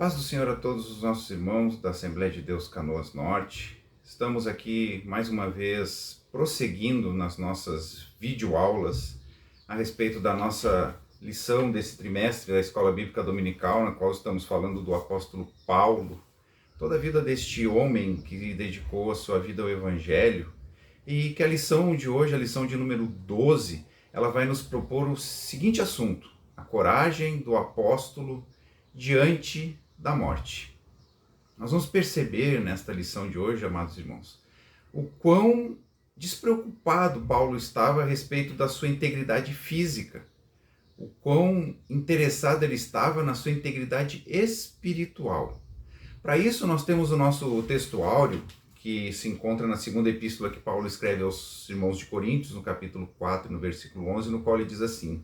Paz do Senhor a todos os nossos irmãos da Assembleia de Deus Canoas Norte. Estamos aqui mais uma vez prosseguindo nas nossas videoaulas a respeito da nossa lição desse trimestre da Escola Bíblica Dominical, na qual estamos falando do apóstolo Paulo, toda a vida deste homem que dedicou a sua vida ao Evangelho, e que a lição de hoje, a lição de número 12, ela vai nos propor o seguinte assunto: a coragem do apóstolo diante da morte. Nós vamos perceber nesta lição de hoje, amados irmãos, o quão despreocupado Paulo estava a respeito da sua integridade física, o quão interessado ele estava na sua integridade espiritual. Para isso, nós temos o nosso texto áureo, que se encontra na segunda epístola que Paulo escreve aos irmãos de Coríntios, no capítulo 4, no versículo 11, no qual ele diz assim: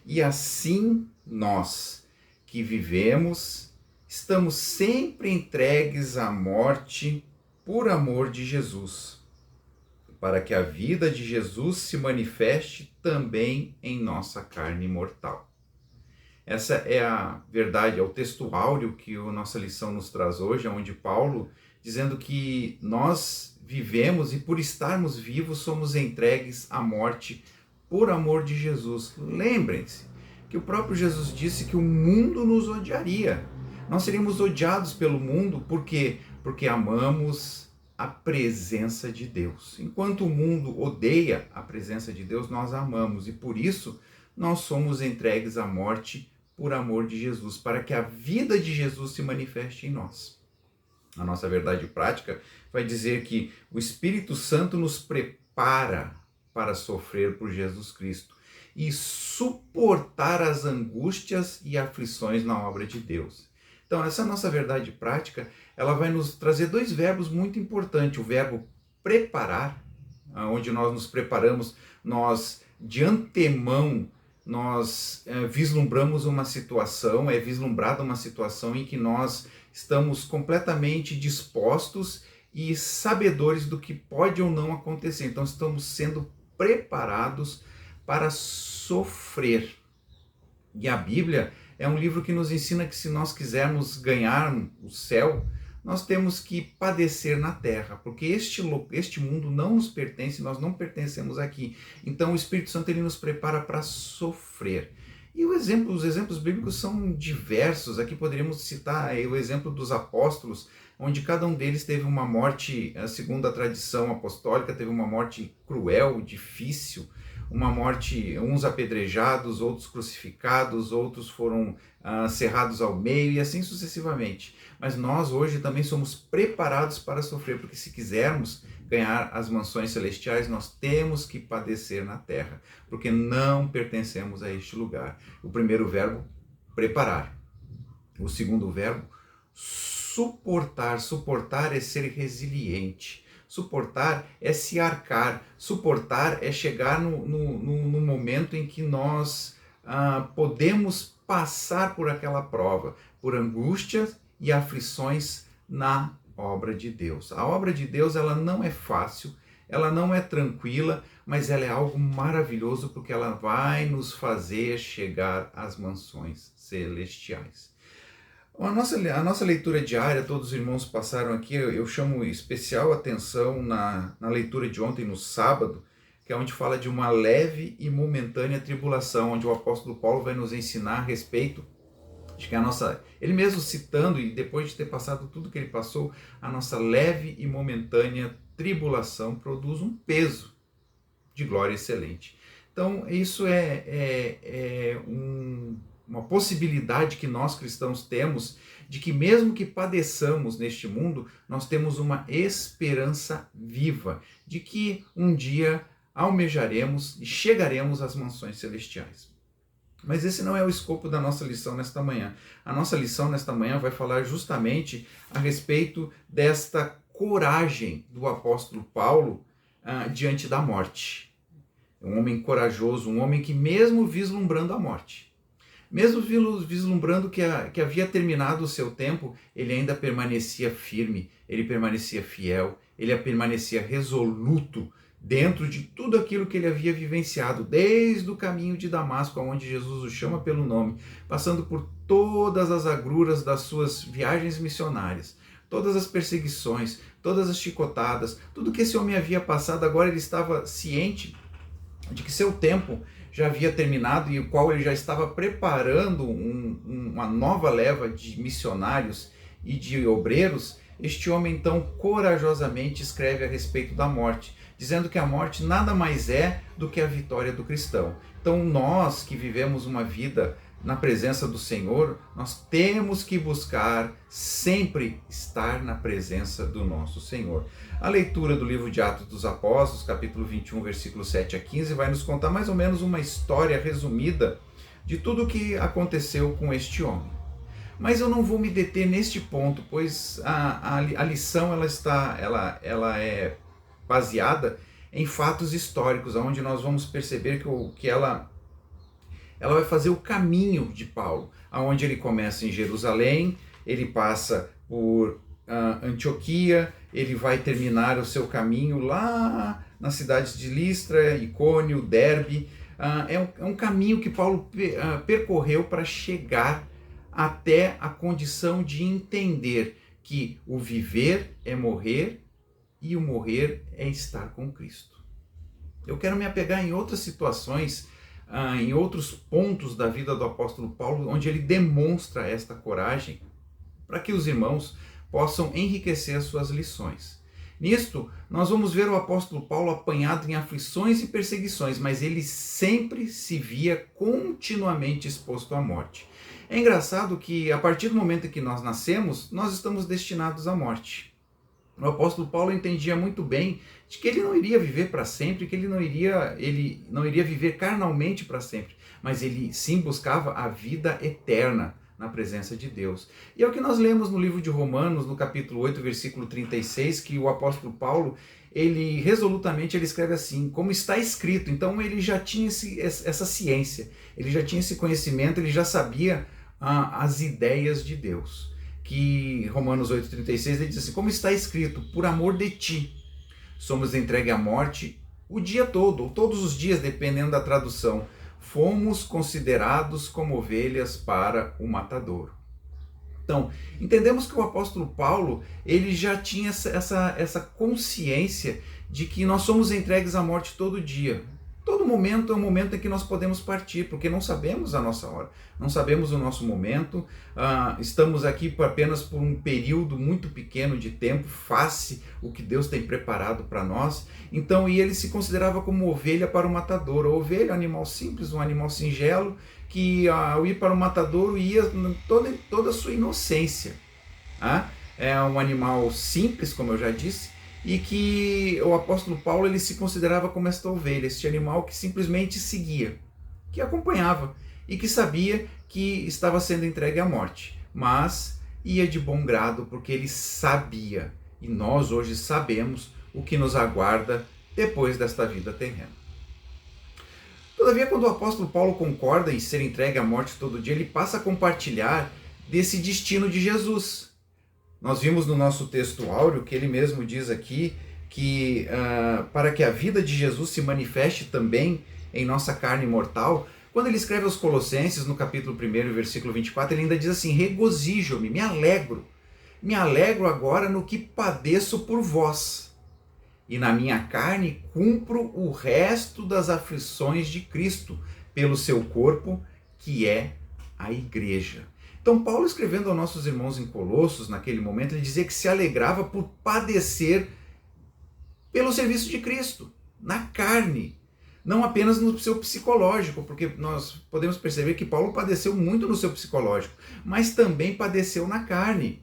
"E assim nós, que vivemos, estamos sempre entregues à morte por amor de Jesus, para que a vida de Jesus se manifeste também em nossa carne mortal." Essa é a verdade, é o texto áureo que a nossa lição nos traz hoje, onde Paulo, dizendo que nós vivemos e por estarmos vivos somos entregues à morte por amor de Jesus. Lembrem-se que o próprio Jesus disse que o mundo nos odiaria. Nós seríamos odiados pelo mundo, por quê? Porque amamos a presença de Deus. Enquanto o mundo odeia a presença de Deus, nós amamos, e por isso nós somos entregues à morte por amor de Jesus, para que a vida de Jesus se manifeste em nós. A nossa verdade prática vai dizer que o Espírito Santo nos prepara para sofrer por Jesus Cristo e suportar as angústias e aflições na obra de Deus. Então, essa nossa verdade prática, ela vai nos trazer dois verbos muito importantes. O verbo preparar, onde nós nos preparamos, nós de antemão, nós vislumbramos uma situação, é vislumbrada uma situação em que nós estamos completamente dispostos e sabedores do que pode ou não acontecer. Então, estamos sendo preparados para sofrer. E a Bíblia é um livro que nos ensina que se nós quisermos ganhar o céu, nós temos que padecer na terra, porque este mundo não nos pertence, nós não pertencemos aqui. Então o Espírito Santo ele nos prepara para sofrer. E os exemplos bíblicos são diversos. Aqui poderíamos citar o exemplo dos apóstolos, onde cada um deles teve uma morte, segundo a tradição apostólica, teve uma morte cruel, difícil, uma morte, uns apedrejados, outros crucificados, outros foram cerrados ao meio e assim sucessivamente. Mas nós hoje também somos preparados para sofrer, porque se quisermos ganhar as mansões celestiais, nós temos que padecer na terra, porque não pertencemos a este lugar. O primeiro verbo, preparar. O segundo verbo, suportar. Suportar é ser resiliente. Suportar é se arcar. Suportar é chegar no momento em que nós podemos passar por aquela prova, por angústias e aflições na obra de Deus. A obra de Deus, ela não é fácil, ela não é tranquila, mas ela é algo maravilhoso, porque ela vai nos fazer chegar às mansões celestiais. A nossa leitura diária, todos os irmãos passaram aqui, eu chamo especial atenção na leitura de ontem, no sábado, que é onde fala de uma leve e momentânea tribulação, onde o apóstolo Paulo vai nos ensinar a respeito de que ele mesmo citando, e depois de ter passado tudo que ele passou, a nossa leve e momentânea tribulação produz um peso de glória excelente. Então, isso uma possibilidade que nós cristãos temos, de que mesmo que padeçamos neste mundo, nós temos uma esperança viva, de que um dia almejaremos e chegaremos às mansões celestiais. Mas esse não é o escopo da nossa lição nesta manhã. A nossa lição nesta manhã vai falar justamente a respeito desta coragem do apóstolo Paulo diante da morte. Um homem corajoso, um homem que mesmo vislumbrando a morte, mesmo vislumbrando que havia terminado o seu tempo, ele ainda permanecia firme, ele permanecia fiel, ele permanecia resoluto dentro de tudo aquilo que ele havia vivenciado, desde o caminho de Damasco, onde Jesus o chama pelo nome, passando por todas as agruras das suas viagens missionárias, todas as perseguições, todas as chicotadas, tudo que esse homem havia passado, agora ele estava ciente de que seu tempo já havia terminado e o qual ele já estava preparando uma nova leva de missionários e de obreiros. Este homem então corajosamente escreve a respeito da morte, dizendo que a morte nada mais é do que a vitória do cristão. Então nós que vivemos uma vida na presença do Senhor, nós temos que buscar sempre estar na presença do nosso Senhor. A leitura do livro de Atos dos Apóstolos, capítulo 21, versículo 7 a 15, vai nos contar mais ou menos uma história resumida de tudo o que aconteceu com este homem. Mas eu não vou me deter neste ponto, pois a lição ela é baseada em fatos históricos, onde nós vamos perceber que ela vai fazer o caminho de Paulo, aonde ele começa em Jerusalém, ele passa por Antioquia, ele vai terminar o seu caminho lá nas cidades de Listra, Icônio, Derbe. É um caminho que Paulo percorreu para chegar até a condição de entender que o viver é morrer e o morrer é estar com Cristo. Eu quero me apegar em outras situações, em outros pontos da vida do apóstolo Paulo, onde ele demonstra esta coragem, para que os irmãos possam enriquecer as suas lições. Nisto, nós vamos ver o apóstolo Paulo apanhado em aflições e perseguições, mas ele sempre se via continuamente exposto à morte. É engraçado que, a partir do momento em que nós nascemos, nós estamos destinados à morte. O apóstolo Paulo entendia muito bem de que ele não iria viver para sempre, que ele não iria viver carnalmente para sempre, mas ele sim buscava a vida eterna na presença de Deus. E é o que nós lemos no livro de Romanos, no capítulo 8, versículo 36, que o apóstolo Paulo, ele resolutamente ele escreve assim, como está escrito. Então ele já tinha essa ciência, ele já tinha esse conhecimento, ele já sabia as ideias de Deus. Que Romanos 8,36 ele diz assim, como está escrito, por amor de ti, somos entregues à morte o dia todo, ou todos os dias, dependendo da tradução, fomos considerados como ovelhas para o matadouro. Então, entendemos que o apóstolo Paulo, ele já tinha essa consciência de que nós somos entregues à morte todo dia. Todo momento é um momento em que nós podemos partir, porque não sabemos a nossa hora, não sabemos o nosso momento, estamos aqui apenas por um período muito pequeno de tempo, face o que Deus tem preparado para nós. Então, e ele se considerava como ovelha para o matadouro. A ovelha é um animal simples, um animal singelo, que ao ir para o matadouro ia toda a sua inocência. É um animal simples, como eu já disse, e que o apóstolo Paulo ele se considerava como esta ovelha, este animal que simplesmente seguia, que acompanhava e que sabia que estava sendo entregue à morte, mas ia de bom grado porque ele sabia, e nós hoje sabemos o que nos aguarda depois desta vida terrena. Todavia, quando o apóstolo Paulo concorda em ser entregue à morte todo dia, ele passa a compartilhar desse destino de Jesus. Nós vimos no nosso texto áureo que ele mesmo diz aqui que para que a vida de Jesus se manifeste também em nossa carne mortal, quando ele escreve aos Colossenses, no capítulo 1, versículo 24, ele ainda diz assim, regozijo-me, me alegro agora no que padeço por vós, e na minha carne cumpro o resto das aflições de Cristo, pelo seu corpo, que é a igreja. Então, Paulo, escrevendo aos nossos irmãos em Colossos, naquele momento, ele dizia que se alegrava por padecer pelo serviço de Cristo, na carne, não apenas no seu psicológico, porque nós podemos perceber que Paulo padeceu muito no seu psicológico, mas também padeceu na carne,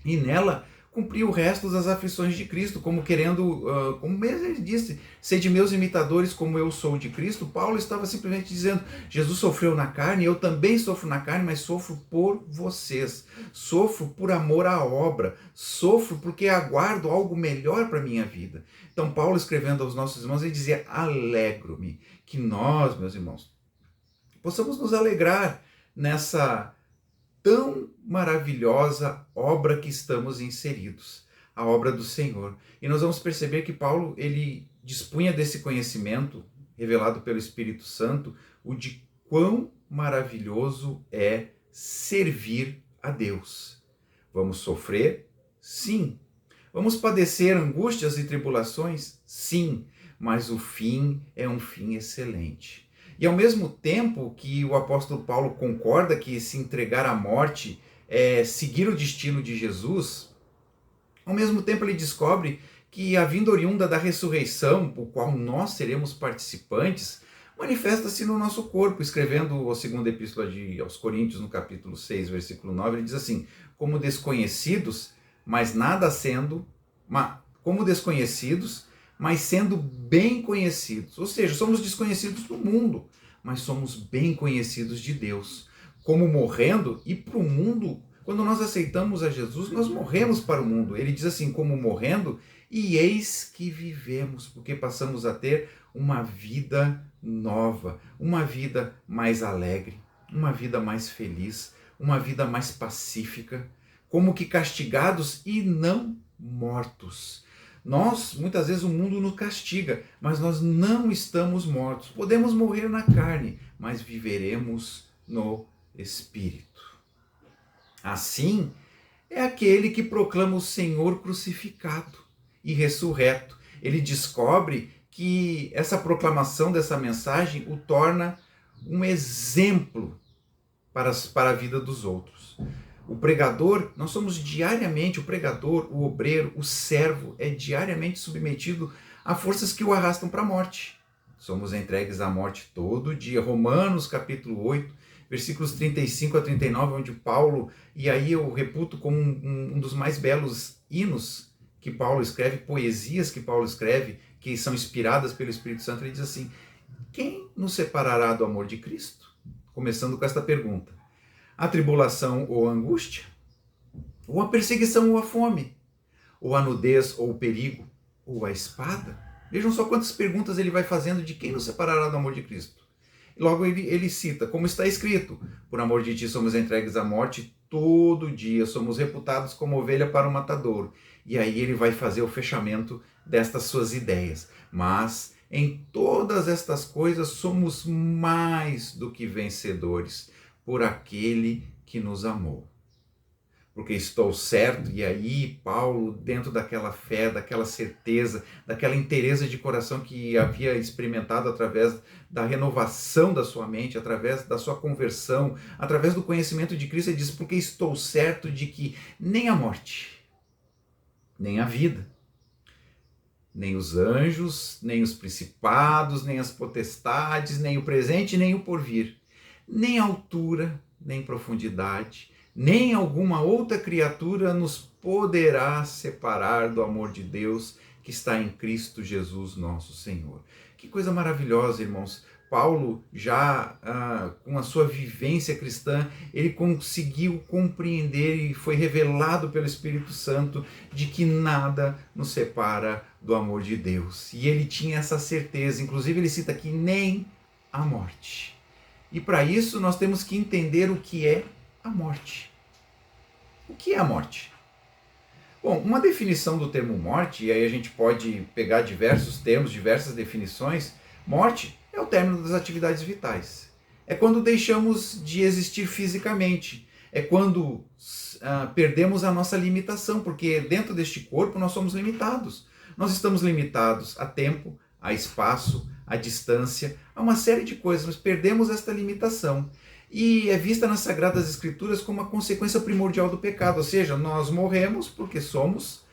e nela cumpriu o resto das aflições de Cristo, como querendo, como mesmo ele disse, ser de meus imitadores como eu sou de Cristo. Paulo estava simplesmente dizendo, Jesus sofreu na carne, eu também sofro na carne, mas sofro por vocês, sofro por amor à obra, sofro porque aguardo algo melhor para a minha vida. Então Paulo, escrevendo aos nossos irmãos, ele dizia, alegro-me, que nós, meus irmãos, possamos nos alegrar nessa tão maravilhosa obra que estamos inseridos, a obra do Senhor. E nós vamos perceber que Paulo, ele dispunha desse conhecimento, revelado pelo Espírito Santo, o de quão maravilhoso é servir a Deus. Vamos sofrer? Sim. Vamos padecer angústias e tribulações? Sim. Mas o fim é um fim excelente. E ao mesmo tempo que o apóstolo Paulo concorda que se entregar à morte é seguir o destino de Jesus, ao mesmo tempo ele descobre que a vinda oriunda da ressurreição, o qual nós seremos participantes, manifesta-se no nosso corpo. Escrevendo a segunda epístola aos Coríntios, no capítulo 6, versículo 9, ele diz assim: como desconhecidos, mas nada sendo, como desconhecidos, mas sendo bem conhecidos. Ou seja, somos desconhecidos do mundo, mas somos bem conhecidos de Deus. Como morrendo, e para o mundo, quando nós aceitamos a Jesus, nós morremos para o mundo. Ele diz assim, como morrendo, e eis que vivemos, porque passamos a ter uma vida nova, uma vida mais alegre, uma vida mais feliz, uma vida mais pacífica, como que castigados e não mortos. Nós, muitas vezes o mundo nos castiga, mas nós não estamos mortos. Podemos morrer na carne, mas viveremos no Espírito. Assim, é aquele que proclama o Senhor crucificado e ressurreto. Ele descobre que essa proclamação dessa mensagem o torna um exemplo para a vida dos outros. O pregador, nós somos diariamente, o pregador, o obreiro, o servo é diariamente submetido a forças que o arrastam para a morte. Somos entregues à morte todo dia. Romanos capítulo 8, versículos 35 a 39, onde Paulo, e aí eu reputo como um dos mais belos hinos que Paulo escreve, poesias que Paulo escreve, que são inspiradas pelo Espírito Santo. Ele diz assim: quem nos separará do amor de Cristo? Começando com esta pergunta: a tribulação ou a angústia? Ou a perseguição ou a fome? Ou a nudez ou o perigo? Ou a espada? Vejam só quantas perguntas ele vai fazendo de quem nos separará do amor de Cristo. E logo ele cita, como está escrito: por amor de ti somos entregues à morte todo dia, somos reputados como ovelha para o matadouro. E aí ele vai fazer o fechamento destas suas ideias. Mas em todas estas coisas somos mais do que vencedores por aquele que nos amou. Porque estou certo, e aí Paulo, dentro daquela fé, daquela certeza, daquela inteireza de coração que havia experimentado através da renovação da sua mente, através da sua conversão, através do conhecimento de Cristo, ele diz: porque estou certo de que nem a morte, nem a vida, nem os anjos, nem os principados, nem as potestades, nem o presente, nem o porvir, nem altura, nem profundidade, nem alguma outra criatura nos poderá separar do amor de Deus que está em Cristo Jesus nosso Senhor. Que coisa maravilhosa, irmãos. Paulo, já com a sua vivência cristã, ele conseguiu compreender e foi revelado pelo Espírito Santo de que nada nos separa do amor de Deus. E ele tinha essa certeza, inclusive ele cita aqui, nem a morte. E para isso nós temos que entender o que é a morte. O que é a morte? Bom, uma definição do termo morte, e aí a gente pode pegar diversos termos, diversas definições. Morte é o término das atividades vitais. É quando deixamos de existir fisicamente. É quando perdemos a nossa limitação, porque dentro deste corpo nós somos limitados. Nós estamos limitados a tempo, a espaço, a distância, a uma série de coisas, mas perdemos esta limitação. E é vista nas Sagradas Escrituras como a consequência primordial do pecado, ou seja, nós morremos porque somos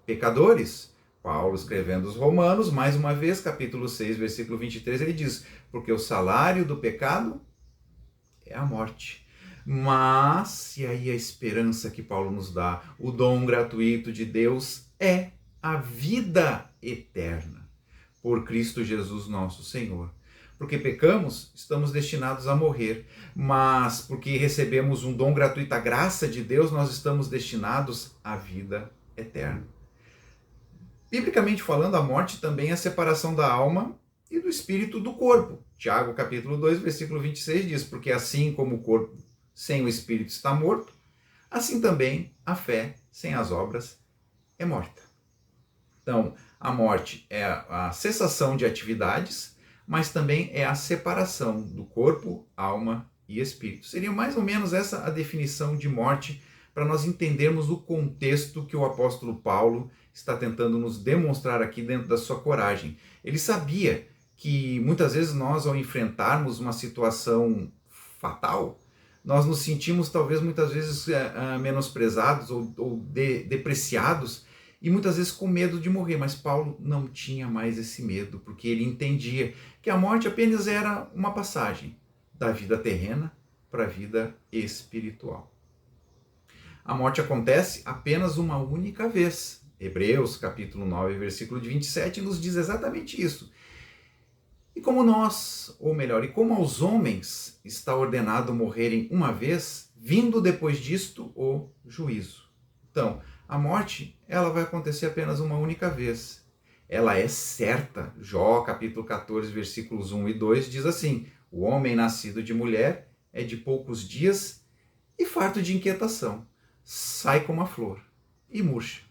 pecadores. Paulo, escrevendo aos Romanos, mais uma vez, capítulo 6, versículo 23, ele diz: porque o salário do pecado é a morte. Mas, e aí a esperança que Paulo nos dá, o dom gratuito de Deus é a vida eterna, por Cristo Jesus nosso Senhor. Porque pecamos, estamos destinados a morrer, mas porque recebemos um dom gratuito, a graça de Deus, nós estamos destinados à vida eterna. Biblicamente falando, a morte também é a separação da alma e do espírito do corpo. Tiago capítulo 2, versículo 26 diz: porque assim como o corpo sem o espírito está morto, assim também a fé sem as obras é morta. Então, a morte é a cessação de atividades, mas também é a separação do corpo, alma e espírito. Seria mais ou menos essa a definição de morte, para nós entendermos o contexto que o apóstolo Paulo está tentando nos demonstrar aqui dentro da sua coragem. Ele sabia que muitas vezes nós, ao enfrentarmos uma situação fatal, nós nos sentimos talvez muitas vezes menosprezados ou depreciados e muitas vezes com medo de morrer, mas Paulo não tinha mais esse medo, porque ele entendia que a morte apenas era uma passagem da vida terrena para a vida espiritual. A morte acontece apenas uma única vez. Hebreus capítulo 9, versículo de 27 nos diz exatamente isso. E como nós, ou melhor, e como aos homens está ordenado morrerem uma vez, vindo depois disto o juízo. Então, a morte, ela vai acontecer apenas uma única vez. Ela é certa. Jó, capítulo 14, versículos 1 e 2, diz assim: o homem nascido de mulher é de poucos dias e farto de inquietação. Sai como a flor e murcha.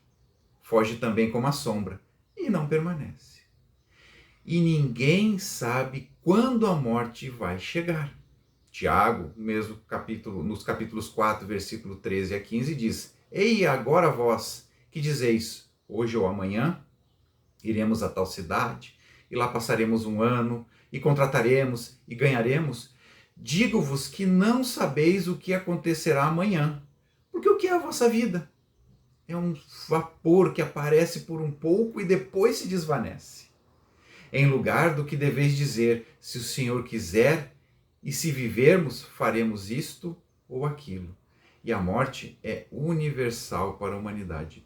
Foge também como a sombra e não permanece. E ninguém sabe quando a morte vai chegar. Tiago, mesmo capítulo, nos capítulos 4, versículo 13 a 15, diz: ei, agora vós, que dizeis, hoje ou amanhã, iremos a tal cidade, e lá passaremos um ano, e contrataremos, e ganharemos. Digo-vos que não sabeis o que acontecerá amanhã, porque o que é a vossa vida? É um vapor que aparece por um pouco e depois se desvanece. Em lugar do que deveis dizer, se o Senhor quiser, e se vivermos, faremos isto ou aquilo. E a morte é universal para a humanidade.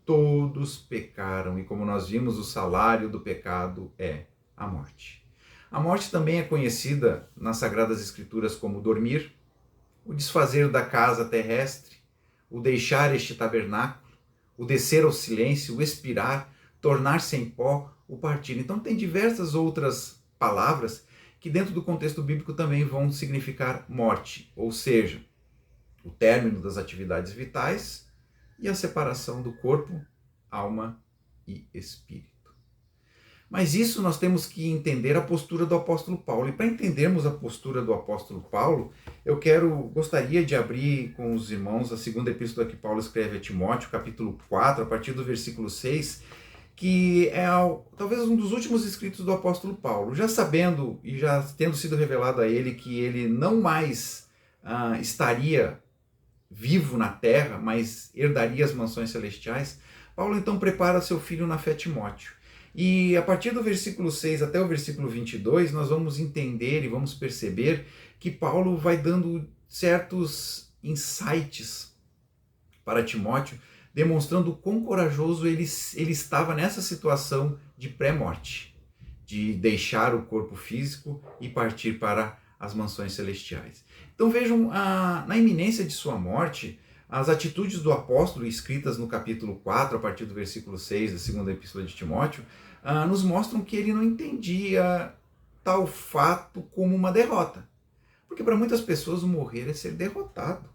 Todos pecaram, e como nós vimos, o salário do pecado é a morte. A morte também é conhecida nas Sagradas Escrituras como dormir, o desfazer da casa terrestre, o deixar este tabernáculo, o descer ao silêncio, o expirar, tornar-se em pó, o partir. Então tem diversas outras palavras que dentro do contexto bíblico também vão significar morte, ou seja, o término das atividades vitais e a separação do corpo, alma e espírito. Mas isso nós temos que entender a postura do apóstolo Paulo. E para entendermos a postura do apóstolo Paulo, eu gostaria de abrir com os irmãos a segunda epístola que Paulo escreve a Timóteo, capítulo 4, a partir do versículo 6, que é talvez um dos últimos escritos do apóstolo Paulo, já sabendo e já tendo sido revelado a ele que ele não mais estaria vivo na terra, mas herdaria as mansões celestiais. Paulo então prepara seu filho na fé, Timóteo. E a partir do versículo 6 até o versículo 22, nós vamos entender e vamos perceber que Paulo vai dando certos insights para Timóteo, demonstrando o quão corajoso ele estava nessa situação de pré-morte, de deixar o corpo físico e partir para as mansões celestiais. Então vejam, na iminência de sua morte, as atitudes do apóstolo escritas no capítulo 4, a partir do versículo 6 da segunda epístola de Timóteo, nos mostram que ele não entendia tal fato como uma derrota. Porque para muitas pessoas o morrer é ser derrotado.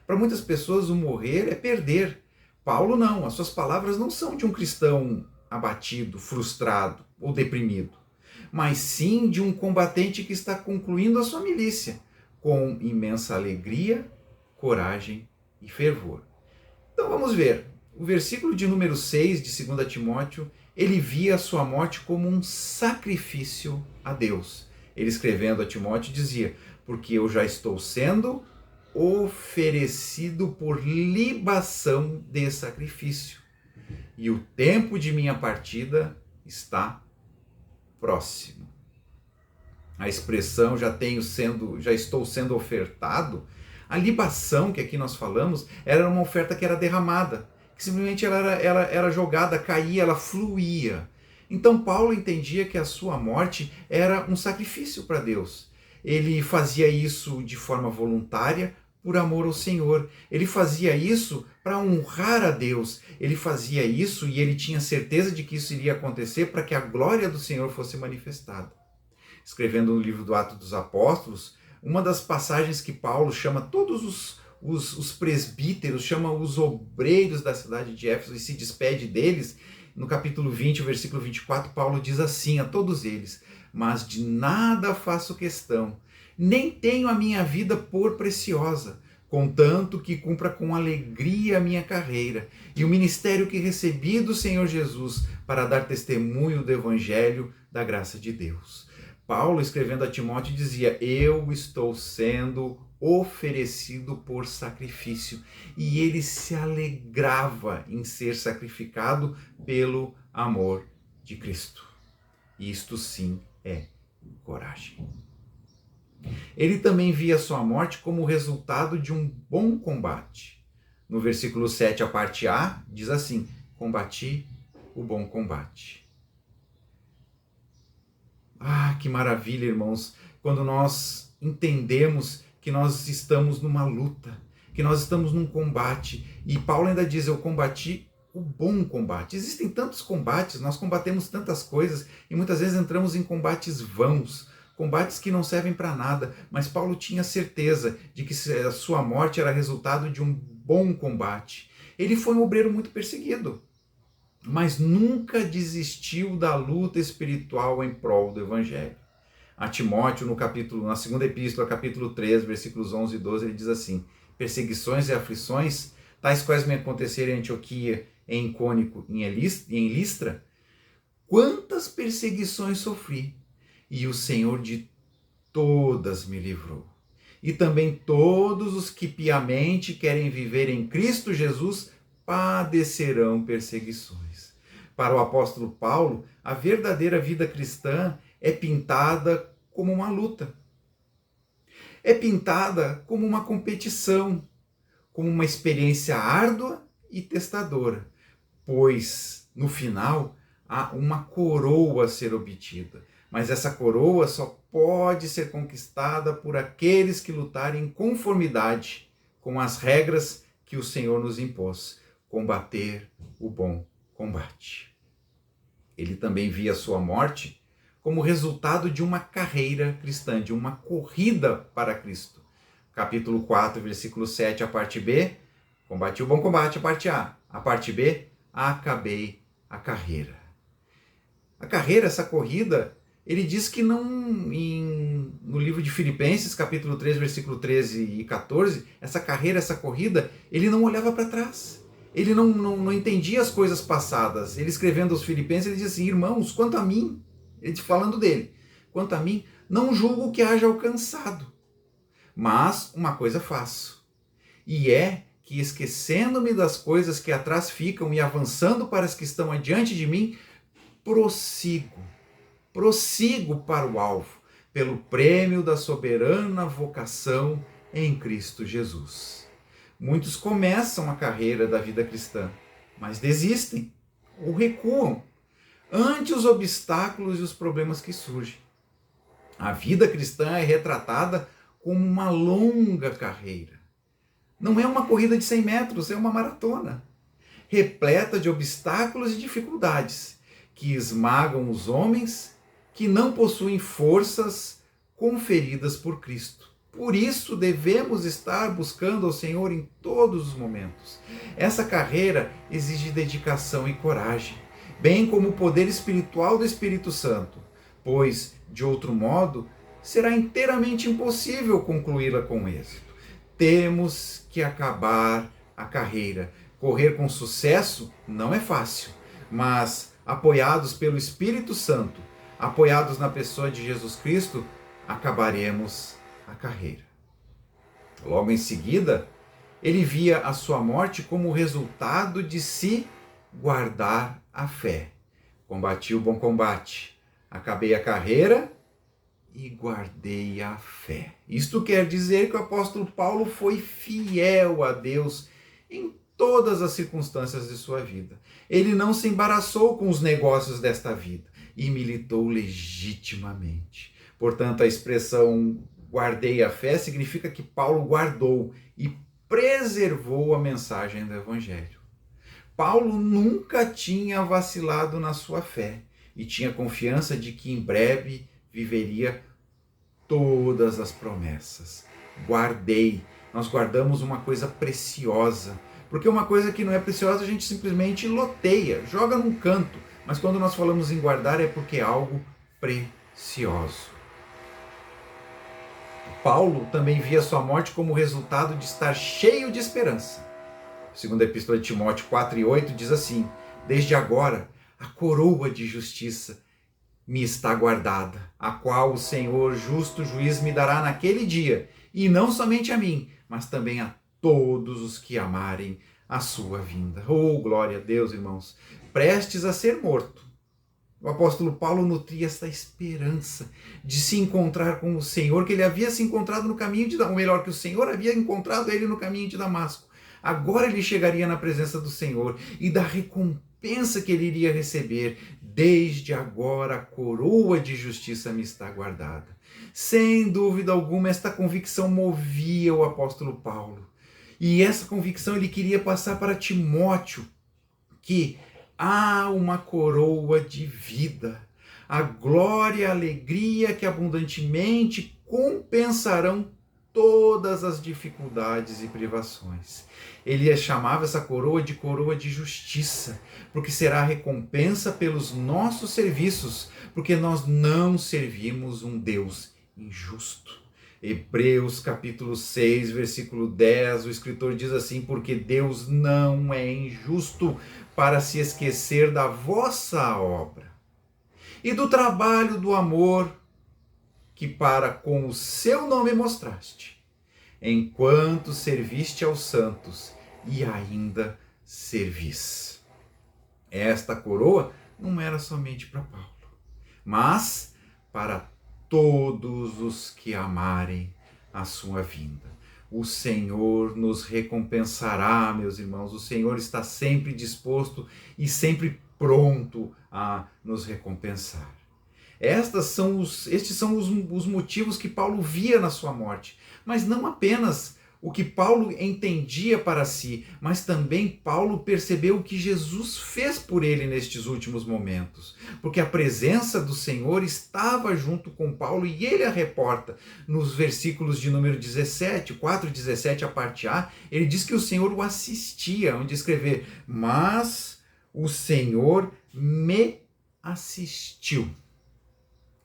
Para muitas pessoas o morrer é perder. Paulo não, as suas palavras não são de um cristão abatido, frustrado ou deprimido, mas sim de um combatente que está concluindo a sua milícia com imensa alegria, coragem e fervor. Então vamos ver, o versículo de número 6 de 2 Timóteo, ele via a sua morte como um sacrifício a Deus. Ele escrevendo a Timóteo dizia: porque eu já estou sendo oferecido por libação de sacrifício, e o tempo de minha partida está próximo. A expressão já estou sendo ofertado, a libação que aqui nós falamos era uma oferta que era derramada, que simplesmente ela era jogada, caía, ela fluía. Então Paulo entendia que a sua morte era um sacrifício para Deus. Ele fazia isso de forma voluntária, por amor ao Senhor. Ele fazia isso para honrar a Deus. Ele fazia isso e ele tinha certeza de que isso iria acontecer para que a glória do Senhor fosse manifestada. Escrevendo no livro do Atos dos Apóstolos, uma das passagens que Paulo chama todos os presbíteros, chama os obreiros da cidade de Éfeso e se despede deles, no capítulo 20, versículo 24, Paulo diz assim a todos eles: mas de nada faço questão, nem tenho a minha vida por preciosa, contanto que cumpra com alegria a minha carreira e o ministério que recebi do Senhor Jesus para dar testemunho do Evangelho da graça de Deus. Paulo, escrevendo a Timóteo, dizia: eu estou sendo oferecido por sacrifício, e ele se alegrava em ser sacrificado pelo amor de Cristo. Isto sim é coragem. Ele também via sua morte como resultado de um bom combate. No versículo 7, a parte A, diz assim: combati o bom combate. Ah, que maravilha, irmãos, quando nós entendemos que nós estamos numa luta, que nós estamos num combate. E Paulo ainda diz: eu combati o bom combate. Existem tantos combates, nós combatemos tantas coisas e muitas vezes entramos em combates vãos, combates que não servem para nada, mas Paulo tinha certeza de que a sua morte era resultado de um bom combate. Ele foi um obreiro muito perseguido, mas nunca desistiu da luta espiritual em prol do Evangelho. A Timóteo, na segunda epístola, capítulo 3, versículos 11 e 12, ele diz assim: perseguições e aflições, tais quais me aconteceram em Antioquia, em Icônico e em Listra, quantas perseguições sofri, e o Senhor de todas me livrou. E também todos os que piamente querem viver em Cristo Jesus padecerão perseguições. Para o apóstolo Paulo, a verdadeira vida cristã é pintada como uma luta. É pintada como uma competição, como uma experiência árdua e testadora, pois no final há uma coroa a ser obtida. Mas essa coroa só pode ser conquistada por aqueles que lutarem em conformidade com as regras que o Senhor nos impôs: combater o bom combate. Ele também via sua morte como resultado de uma carreira cristã, de uma corrida para Cristo. Capítulo 4, versículo 7, a parte B: combati o bom combate, a parte A. A parte B: acabei a carreira. A carreira, essa corrida, ele diz que não, no livro de Filipenses, capítulo 3, versículo 13 e 14, essa carreira, essa corrida, ele não olhava para trás. Ele não entendia as coisas passadas. Ele, escrevendo aos Filipenses, ele diz assim: irmãos, quanto a mim, ele falando dele, quanto a mim, não julgo que haja alcançado, mas uma coisa faço, e é que, esquecendo-me das coisas que atrás ficam e avançando para as que estão adiante de mim, prossigo para o alvo, pelo prêmio da soberana vocação em Cristo Jesus. Muitos começam a carreira da vida cristã, mas desistem ou recuam ante os obstáculos e os problemas que surgem. A vida cristã é retratada como uma longa carreira. Não é uma corrida de 100 metros, é uma maratona, repleta de obstáculos e dificuldades, que esmagam os homens que não possuem forças conferidas por Cristo. Por isso devemos estar buscando ao Senhor em todos os momentos. Essa carreira exige dedicação e coragem, bem como o poder espiritual do Espírito Santo, pois, de outro modo, será inteiramente impossível concluí-la com êxito. Temos que acabar a carreira. Correr com sucesso não é fácil, mas apoiados pelo Espírito Santo, apoiados na pessoa de Jesus Cristo, acabaremos a carreira. Logo em seguida, ele via a sua morte como resultado de se guardar a fé. Combati o bom combate, acabei a carreira e guardei a fé. Isto quer dizer que o apóstolo Paulo foi fiel a Deus em todas as circunstâncias de sua vida. Ele não se embaraçou com os negócios desta vida e militou legitimamente. Portanto, a expressão guardei a fé significa que Paulo guardou e preservou a mensagem do Evangelho. Paulo nunca tinha vacilado na sua fé e tinha confiança de que em breve viveria todas as promessas. Guardei. Nós guardamos uma coisa preciosa, porque uma coisa que não é preciosa a gente simplesmente loteia, joga num canto. Mas quando nós falamos em guardar é porque é algo precioso. cioso. Paulo também via sua morte como resultado de estar cheio de esperança. Segundo a Epístola de Timóteo 4:8 diz assim: desde agora a coroa de justiça me está guardada, a qual o Senhor justo juiz me dará naquele dia, e não somente a mim, mas também a todos os que amarem a sua vinda. Oh, glória a Deus, irmãos! Prestes a ser morto, o apóstolo Paulo nutria essa esperança de se encontrar com o Senhor, que ele havia se encontrado no caminho de Damasco, ou melhor, que o Senhor havia encontrado ele no caminho de Damasco. Agora ele chegaria na presença do Senhor e da recompensa que ele iria receber. Desde agora a coroa de justiça me está guardada. Sem dúvida alguma, esta convicção movia o apóstolo Paulo. E essa convicção ele queria passar para Timóteo, que há uma coroa de vida. A glória e a alegria que abundantemente compensarão todas as dificuldades e privações. Ele chamava essa coroa de justiça, porque será a recompensa pelos nossos serviços, porque nós não servimos um Deus injusto. Hebreus capítulo 6, versículo 10, o escritor diz assim: porque Deus não é injusto para se esquecer da vossa obra e do trabalho do amor que para com o seu nome mostraste, enquanto serviste aos santos e ainda servis. Esta coroa não era somente para Paulo, mas para todos os que amarem a sua vinda. O Senhor nos recompensará, meus irmãos. O Senhor está sempre disposto e sempre pronto a nos recompensar. Estes são os motivos que Paulo via na sua morte, mas não apenas o que Paulo entendia para si, mas também Paulo percebeu o que Jesus fez por ele nestes últimos momentos, porque a presença do Senhor estava junto com Paulo e ele a reporta nos versículos de número 17, 4:17, a parte A, ele diz que o Senhor o assistia, onde escrever: mas o Senhor me assistiu.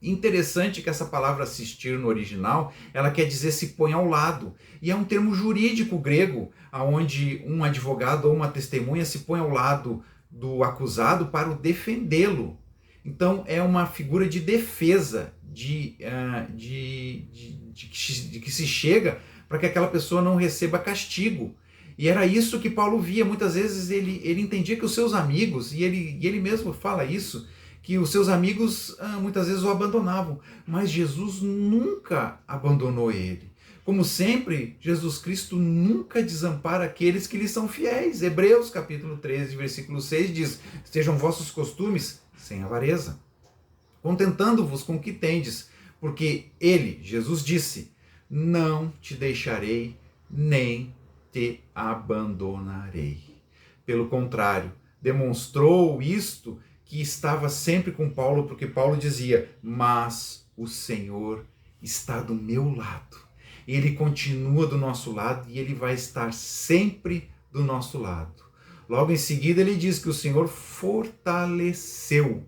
Interessante que essa palavra assistir no original, ela quer dizer se põe ao lado. E é um termo jurídico grego, onde um advogado ou uma testemunha se põe ao lado do acusado para o defendê-lo. Então é uma figura de defesa, de que se chega para que aquela pessoa não receba castigo. E era isso que Paulo via. Muitas vezes ele entendia que os seus amigos, e ele mesmo fala isso, que os seus amigos muitas vezes o abandonavam, mas Jesus nunca abandonou ele. Como sempre, Jesus Cristo nunca desampara aqueles que lhe são fiéis. Hebreus capítulo 13, versículo 6 diz: sejam vossos costumes sem avareza, contentando-vos com o que tendes, porque ele, Jesus, disse: não te deixarei, nem te abandonarei. Pelo contrário, demonstrou isto, que estava sempre com Paulo, porque Paulo dizia: mas o Senhor está do meu lado. Ele continua do nosso lado e ele vai estar sempre do nosso lado. Logo em seguida ele diz que o Senhor fortaleceu.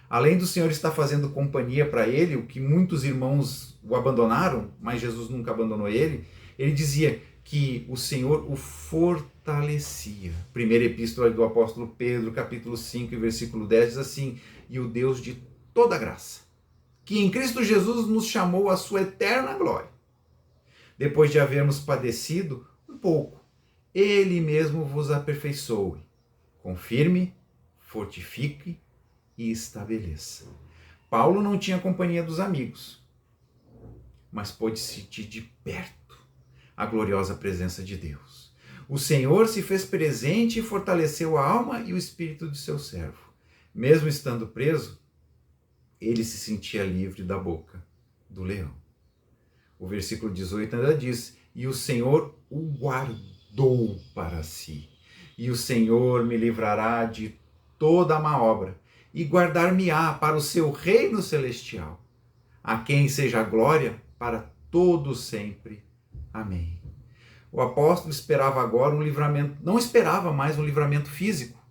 Além do Senhor estar fazendo companhia para ele, o que muitos irmãos o abandonaram, mas Jesus nunca abandonou ele, ele dizia que o Senhor o fortalecia. Primeira epístola do apóstolo Pedro, capítulo 5, versículo 10, diz assim: e o Deus de toda graça, que em Cristo Jesus nos chamou à sua eterna glória, depois de havermos padecido um pouco, ele mesmo vos aperfeiçoe, confirme, fortifique e estabeleça. Paulo não tinha companhia dos amigos, mas pôde sentir de perto a gloriosa presença de Deus. O Senhor se fez presente e fortaleceu a alma e o espírito de seu servo. Mesmo estando preso, ele se sentia livre da boca do leão. O versículo 18 ainda diz: e o Senhor o guardou para si. E o Senhor me livrará de toda a má obra e guardar-me-á para o seu reino celestial, a quem seja a glória para todo sempre. Amém. O apóstolo esperava agora um livramento, não esperava mais um livramento físico,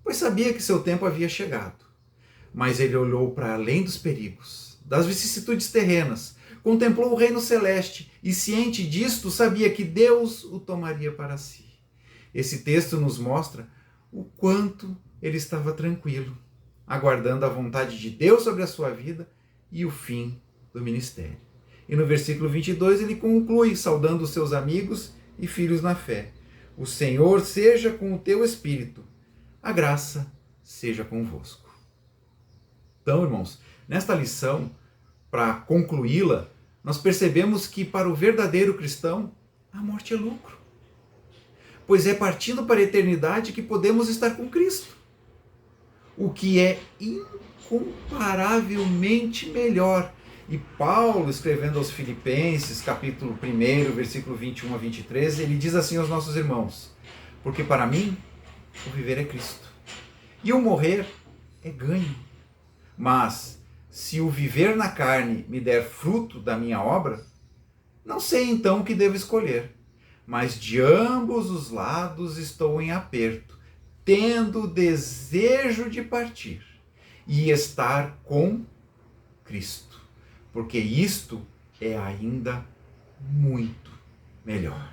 pois sabia que seu tempo havia chegado. mas ele olhou para além dos perigos, das vicissitudes terrenas, contemplou o reino celeste e, ciente disto, sabia que Deus o tomaria para si. Esse texto nos mostra o quanto ele estava tranquilo, aguardando a vontade de Deus sobre a sua vida e o fim do ministério. E no versículo 22 ele conclui, saudando os seus amigos e filhos na fé: o Senhor seja com o teu espírito, a graça seja convosco. Então, irmãos, nesta lição, para concluí-la, nós percebemos que para o verdadeiro cristão, a morte é lucro. Pois é partindo para a eternidade que podemos estar com Cristo, o que é incomparavelmente melhor. E Paulo, escrevendo aos Filipenses, capítulo 1, versículo 21 a 23, ele diz assim aos nossos irmãos: porque para mim, o viver é Cristo, e o morrer é ganho. Mas, se o viver na carne me der fruto da minha obra, não sei então o que devo escolher. Mas de ambos os lados estou em aperto, tendo desejo de partir e estar com Cristo, porque isto é ainda muito melhor.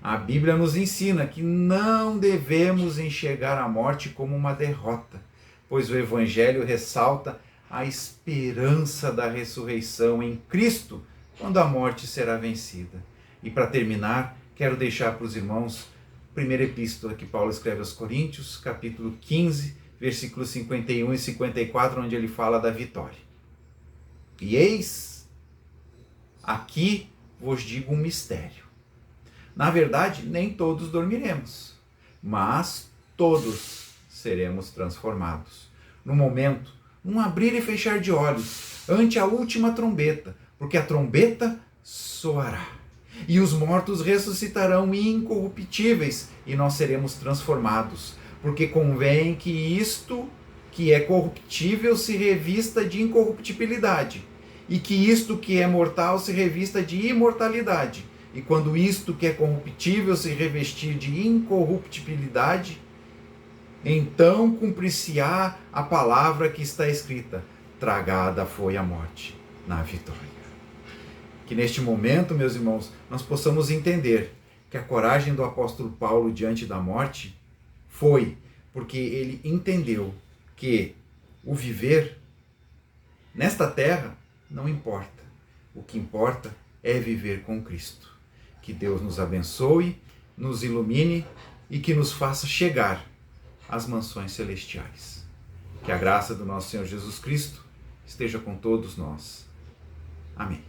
A Bíblia nos ensina que não devemos enxergar a morte como uma derrota, pois o Evangelho ressalta a esperança da ressurreição em Cristo, quando a morte será vencida. E para terminar, quero deixar para os irmãos a primeira epístola que Paulo escreve aos Coríntios, capítulo 15, versículos 51 e 54, onde ele fala da vitória. E eis, aqui vos digo um mistério. Na verdade, nem todos dormiremos, mas todos seremos transformados. No momento, num abrir e fechar de olhos, ante a última trombeta, porque a trombeta soará. E os mortos ressuscitarão incorruptíveis, e nós seremos transformados, porque convém que isto que é corruptível se revista de incorruptibilidade, e que isto que é mortal se revista de imortalidade. E quando isto que é corruptível se revestir de incorruptibilidade, então cumprir-se-á a palavra que está escrita: tragada foi a morte na vitória. Que neste momento, meus irmãos, nós possamos entender que a coragem do apóstolo Paulo diante da morte foi porque ele entendeu que o viver nesta terra não importa. O que importa é viver com Cristo. Que Deus nos abençoe, nos ilumine e que nos faça chegar às mansões celestiais. Que a graça do nosso Senhor Jesus Cristo esteja com todos nós. Amém.